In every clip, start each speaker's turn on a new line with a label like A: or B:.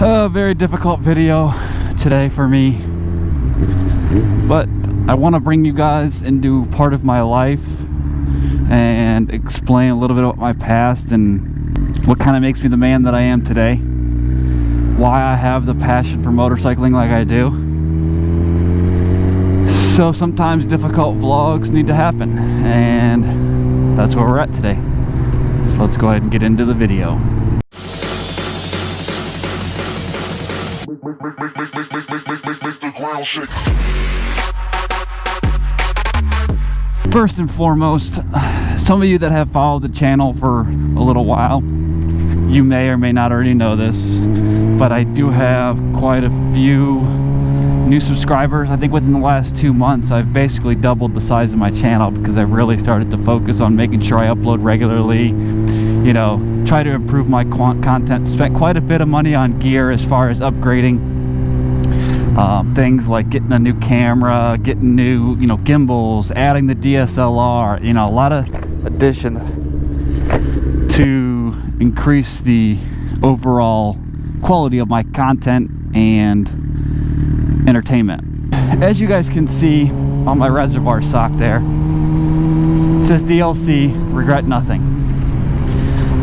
A: A very difficult video today for me, but I want to bring you guys into part of my life and explain a little bit about my past and what kind of makes me the man that I am today, why I have the passion for motorcycling like I do. So sometimes difficult vlogs need to happen, and that's where we're at today. So let's go ahead and get into the video. First and foremost, some of you that have followed the channel for a little while, you may or may not already know this, but I do have quite a few new subscribers. I think within the last 2 months I've basically doubled the size of my channel because I've really started to focus on making sure I upload regularly, you know, try to improve my content. Spent quite a bit of money on gear as far as upgrading things like getting a new camera, getting new, you know, gimbals, adding the DSLR, you know, a lot of addition to increase the overall quality of my content and entertainment. As you guys can see on my reservoir sock there, it says DLC, regret nothing.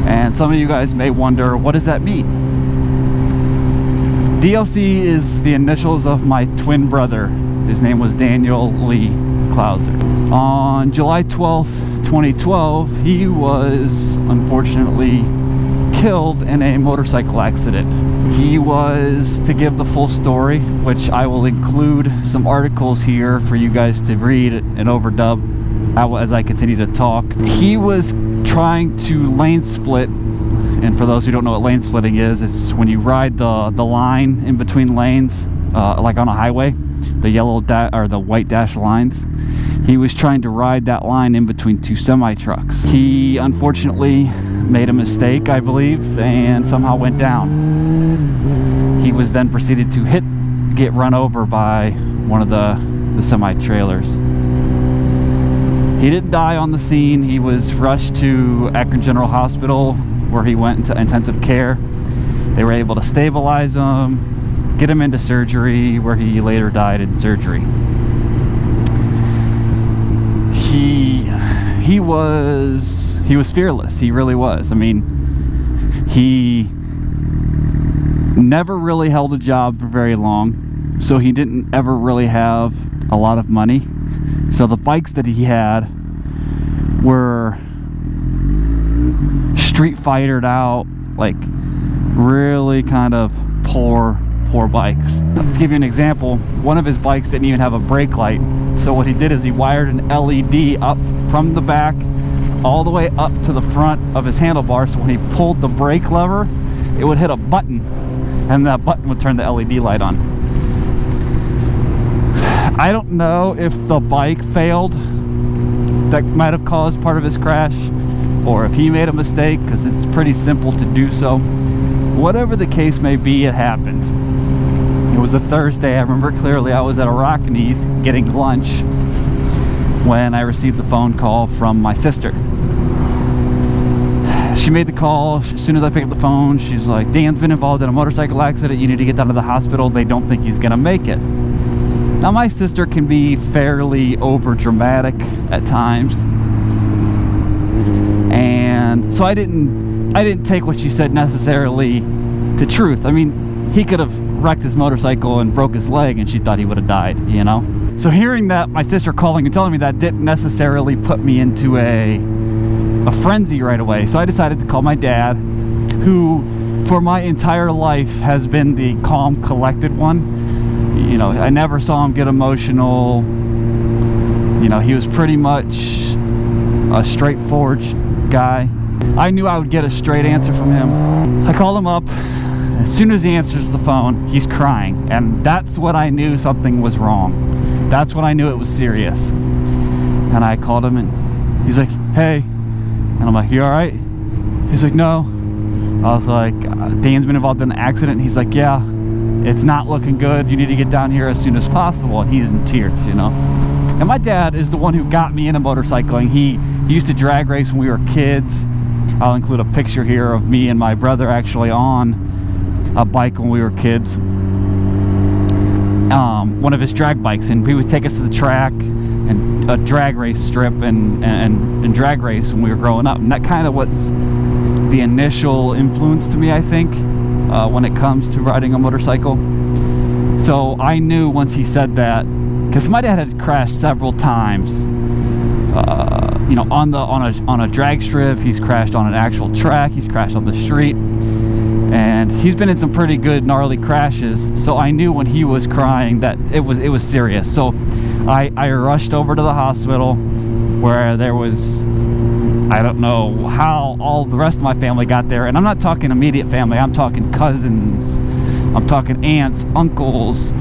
A: And some of you guys may wonder, what does that mean? DLC is the initials of my twin brother. His name was Daniel Lee Clouser. On July 12th, 2012, he was unfortunately killed in a motorcycle accident. He was, to give the full story, which I will include some articles here for you guys to read and overdub as I continue to talk. He was trying to lane split, and for those who don't know what lane splitting is, it's when you ride the line in between lanes, like on a highway, the yellow or the white dashed lines. He was trying to ride that line in between two semi-trucks. He unfortunately made a mistake, I believe, and somehow went down. He was then proceeded to get run over by one of the semi-trailers. He didn't die on the scene. He was rushed to Akron General Hospital, where he went into intensive care. They were able to stabilize him, get him into surgery, where he later died in surgery. He was fearless. He really was. I mean, he never really held a job for very long, so he didn't ever really have a lot of money. So the bikes that he had were street fightered out, like really kind of poor bikes. To give you an example, one of his bikes didn't even have a brake light. So what he did is he wired an LED up from the back all the way up to the front of his handlebar, so when he pulled the brake lever, it would hit a button and that button would turn the LED light on. I don't know if the bike failed that might have caused part of his crash, or if he made a mistake, because it's pretty simple to do so. Whatever the case may be, it happened. It was a Thursday. I remember clearly. I was at a Rockies getting lunch when I received the phone call from my sister. She made the call. As soon as I picked up the phone, she's like, Dan's been involved in a motorcycle accident. You need to get down to the hospital. They don't think he's gonna make it. Now, my sister can be fairly over dramatic at times, and so I didn't take what she said necessarily to truth. I mean, he could have wrecked his motorcycle and broke his leg and she thought he would have died, you know? So hearing that, my sister calling and telling me that didn't necessarily put me into a frenzy right away. So I decided to call my dad, who for my entire life has been the calm, collected one. You know, I never saw him get emotional. You know, he was pretty much a straightforward guy. I knew I would get a straight answer from him. I called him up. As soon as he answers the phone, he's crying, and that's what I knew something was wrong. That's when I knew it was serious. And I called him, and he's like, hey. And I'm like, you all right? He's like, no. I was like, Dan's been involved in an accident. And he's like, yeah, it's not looking good. You need to get down here as soon as possible. And he's in tears, you know. And my dad is the one who got me into motorcycling. He used to drag race when we were kids. I'll include a picture here of me and my brother actually on a bike when we were kids, one of his drag bikes, and he would take us to the track and a drag race strip and drag race when we were growing up. And that kind of what's the initial influence to me, I think, when it comes to riding a motorcycle. So I knew once he said that, because my dad had crashed several times, you know, on a drag strip. He's crashed on an actual track. He's crashed on the street, and he's been in some pretty good gnarly crashes. So I knew when he was crying that it was serious. So I rushed over to the hospital, where there was, I don't know how all the rest of my family got there, and I'm not talking immediate family. I'm talking cousins. I'm talking aunts, uncles.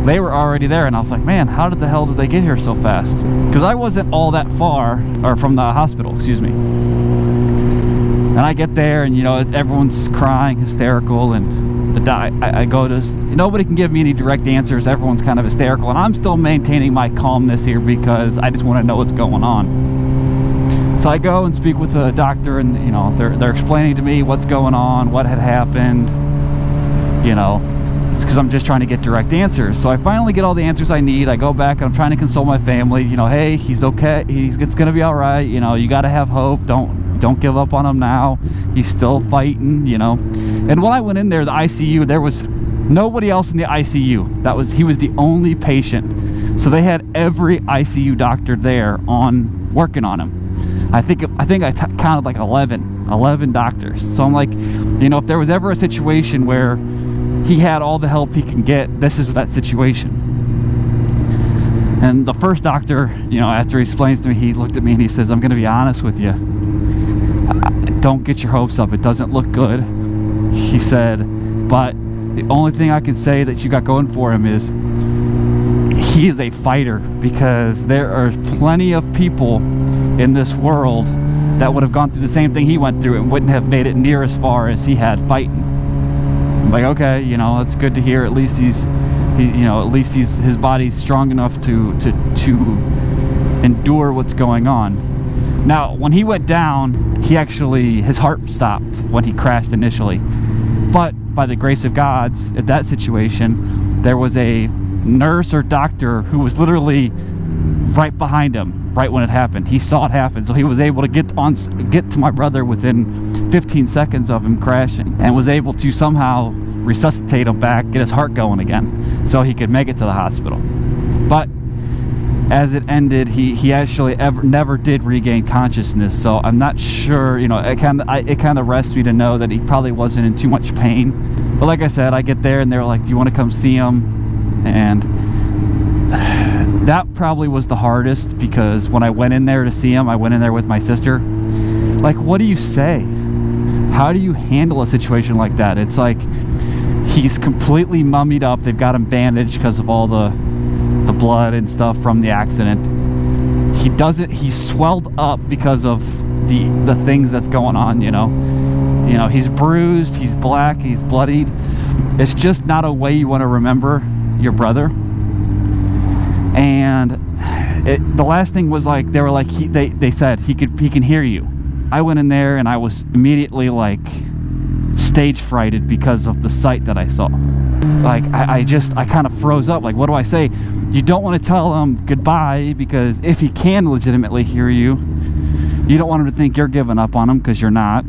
A: They were already there, and I was like, man, how the hell did they get here so fast? Because I wasn't all that far, or from the hospital, excuse me. And I get there, and you know, everyone's crying, hysterical, and I go to, nobody can give me any direct answers. Everyone's kind of hysterical, and I'm still maintaining my calmness here because I just want to know what's going on. So I go and speak with the doctor, and you know, they're explaining to me what's going on, what had happened. You know, it's because I'm just trying to get direct answers. So I finally get all the answers I need. I go back and I'm trying to console my family. You know, hey, he's okay. It's gonna be all right. You know, you got to have hope. Don't give up on him now. He's still fighting. You know. And when I went in there, the ICU, there was nobody else in the ICU. He was the only patient. So they had every ICU doctor there working on him. I think I counted like 11 doctors. So I'm like, you know, if there was ever a situation where he had all the help he can get, this is that situation. And the first doctor, you know, after he explains to me, he looked at me and he says, I'm going to be honest with you. Don't get your hopes up. It doesn't look good. He said, but the only thing I can say that you got going for him is he is a fighter, because there are plenty of people in this world that would have gone through the same thing he went through and wouldn't have made it near as far as he had fighting. I'm like, okay, you know, it's good to hear. At least his body's strong enough to endure what's going on. Now, when he went down, his heart stopped when he crashed initially. But by the grace of God, at that situation, there was a nurse or doctor who was literally right behind him right when it happened. He saw it happen, so he was able to get to my brother within 15 seconds of him crashing, and was able to somehow resuscitate him back, get his heart going again, so he could make it to the hospital. But as it ended, he actually never did regain consciousness. So I'm not sure, you know, it kind of rests me to know that he probably wasn't in too much pain. But like I said, I get there and they're like, do you want to come see him? And that probably was the hardest, because when I went in there to see him, I went in there with my sister. Like, what do you say? How do you handle a situation like that? It's like he's completely mummied up. They've got him bandaged because of all the blood and stuff from the accident. He's swelled up because of the things that's going on, you know, he's bruised, he's black, he's bloodied. It's just not a way you want to remember your brother. And the last thing was like, they were like, they said he can hear you. I went in there and I was immediately like stage frighted because of the sight that I saw. Like I kind of froze up. Like, what do I say? You don't want to tell him goodbye, because if he can legitimately hear you, you don't want him to think you're giving up on him, because you're not.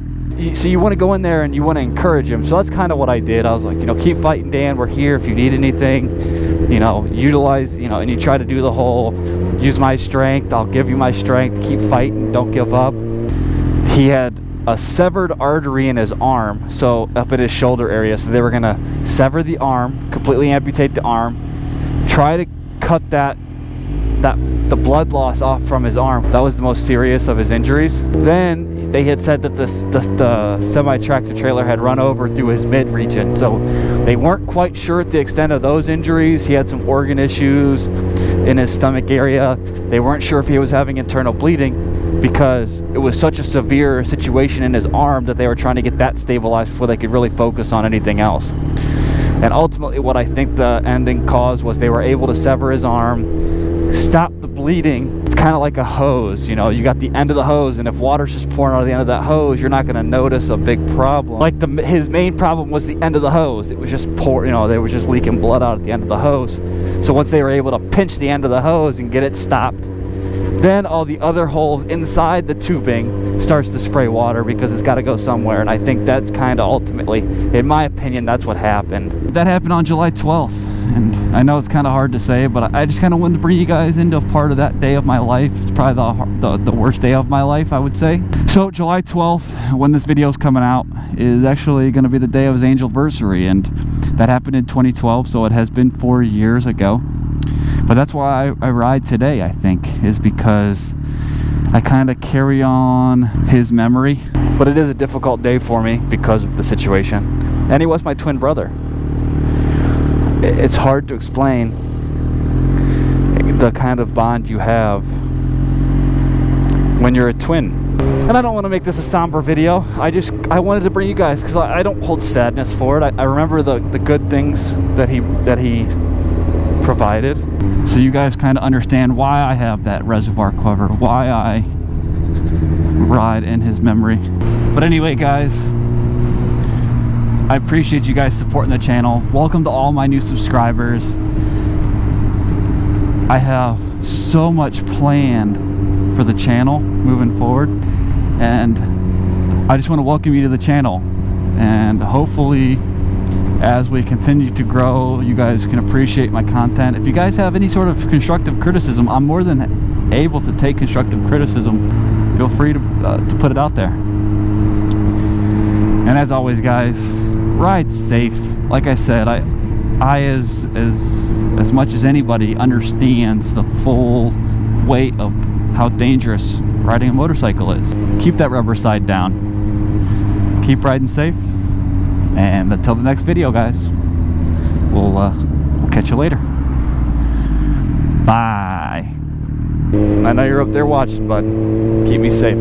A: So you want to go in there and you want to encourage him. So that's kind of what I did. I was like, you know, keep fighting, Dan. We're here if you need anything. You know, utilize, you know, and you try to do the whole use my strength, I'll give you my strength, keep fighting, don't give up. He had a severed artery in his arm, so up at his shoulder area. So they were gonna sever the arm, completely amputate the arm, try to cut the blood loss off from his arm. That was the most serious of his injuries. Then they had said that the semi-tractor trailer had run over through his mid region, so they weren't quite sure at the extent of those injuries. He had some organ issues in his stomach area. They weren't sure if he was having internal bleeding, because it was such a severe situation in his arm that they were trying to get that stabilized before they could really focus on anything else. And ultimately what I think the ending cause was, they were able to sever his arm, stop the bleeding, it's kind of like a hose. You know, you got the end of the hose, and if water's just pouring out of the end of that hose, you're not going to notice a big problem. Like his main problem was the end of the hose. It was just you know, they were just leaking blood out at the end of the hose. So once they were able to pinch the end of the hose and get it stopped, then all the other holes inside the tubing starts to spray water because it's got to go somewhere. And I think that's kind of ultimately, in my opinion, that's what happened. That happened on July 12th. And I know it's kind of hard to say, but I just kind of wanted to bring you guys into a part of that day of my life. It's probably the worst day of my life, I would say. So July 12th, when this video is coming out, is actually going to be the day of his anniversary. And that happened in 2012, so it has been 4 years ago. But that's why I ride today, I think, is because I kind of carry on his memory. But it is a difficult day for me because of the situation. And he was my twin brother. It's hard to explain the kind of bond you have when you're a twin. And I don't want to make this a somber video. I wanted to bring you guys, because I don't hold sadness for it. I remember the good things that he provided, so you guys kind of understand why I have that reservoir cover, why I ride in his memory. But anyway, guys, I appreciate you guys supporting the channel. Welcome to all my new subscribers. I have so much planned for the channel moving forward, and I just want to welcome you to the channel. And hopefully, as we continue to grow, you guys can appreciate my content. If you guys have any sort of constructive criticism, I'm more than able to take constructive criticism. Feel free to put it out there. And as always, guys, ride safe. Like I said, I as much as anybody understands the full weight of how dangerous riding a motorcycle is. Keep that rubber side down. Keep riding safe. And until the next video, guys, we'll catch you later. Bye. I know you're up there watching, bud. Keep me safe.